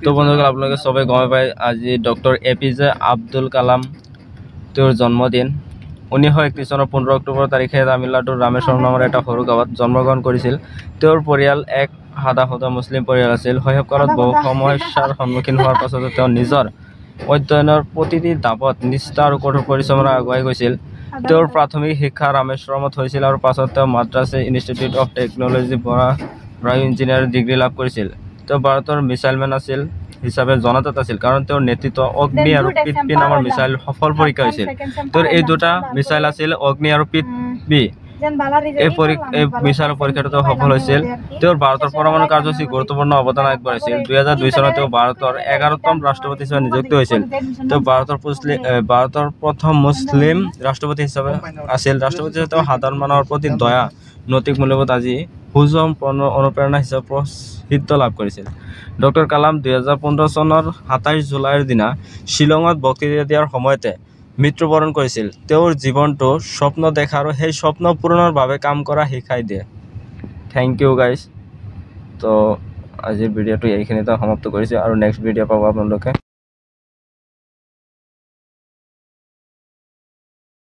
তো বন্ধুসকল আপোনালোকে সবে গমে পায় আজি ডক্টৰ এপিজে আব্দুল কালাম তেওঁৰ জন্মদিন 1931 চনৰ 15 অক্টোবৰ তাৰিখে তামিলনাডুৰ ৰামেশ্বৰম নামৰ এটা সৰু গাঁৱত জন্মগ্ৰহণ কৰিছিল। তেওঁৰ পৰিয়াল এক সাদা মুছলিম পৰিয়াল আছিল। শৈশৱকালত বহু সমস্যাৰ সন্মুখীন হোৱাৰ পাছতো তেওঁ নিজৰ অধ্যয়নৰ প্ৰতিটি ধাপত নিষ্ঠা আৰু কঠোৰ পৰিশ্ৰমেৰে আগুৱাই গৈছিল। তেওঁৰ প্ৰাথমিক শিক্ষা ৰামেশ্বৰমত হৈছিল আৰু পাছত তেওঁ মাদ্ৰাছ ইনষ্টিটিউট অফ টেকনলজি পৰা বায়ো ইঞ্জিনিয়াৰিং ডিগ্ৰী লাভ কৰিছিল। তেওঁ ভাৰতৰ মিছাইলমেন আছিল হিচাপে জনাজাত আছিল কাৰণ তেওঁৰ নেতৃত্ব অগ্নি আৰু পৃথ্বী নামৰ মিছাইল সফল পৰীক্ষা হৈছিল। তেওঁৰ এই দুটা মিছাইল আছিল অগ্নি আৰু পৃথ্বী। এই মিছাইল পৰীক্ষাটো সফল হৈছিল। তেওঁৰ ভাৰতৰ পৰমাণু কাৰ্যসূচী গুৰুত্বপূৰ্ণ অৱদান আগবঢ়াইছিল। 2002 চনত তেওঁ ভাৰতৰ 11তম ৰাষ্ট্ৰপতি হিচাপে নিযুক্ত হৈছিল। তেওঁ ভাৰতৰ প্ৰথম মুছলিম ৰাষ্ট্ৰপতি হিচাপে আছিল। ৰাষ্ট্ৰপতি হিচাপে তেওঁ সাধাৰণ মানুহৰ প্ৰতি দয়া নৈতিক মূল্যবোধ আজি সুষম অনুপ্ৰেৰণা হিচাপে প্ৰসিদ্ধ লাভ কৰিছিল। ডক্টৰ কালাম 2015 চনৰ 27 জুলাইৰ দিনা শ্বিলঙত বক্তৃতা দিয়াৰ সময়তে মৃত্যুবৰণ কৰিছিল। তেওঁৰ জীৱনটো স্বপ্ন দেখা আৰু সেই স্বপ্ন পূৰণৰ বাবে কাম কৰা শিকাই দিয়ে। Thank you guys. তো আজিৰ ভিডিঅ'টো এইখিনিতে সমাপ্ত কৰিছোঁ আৰু নেক্সট ভিডিঅ' পাব আপোনালোকে।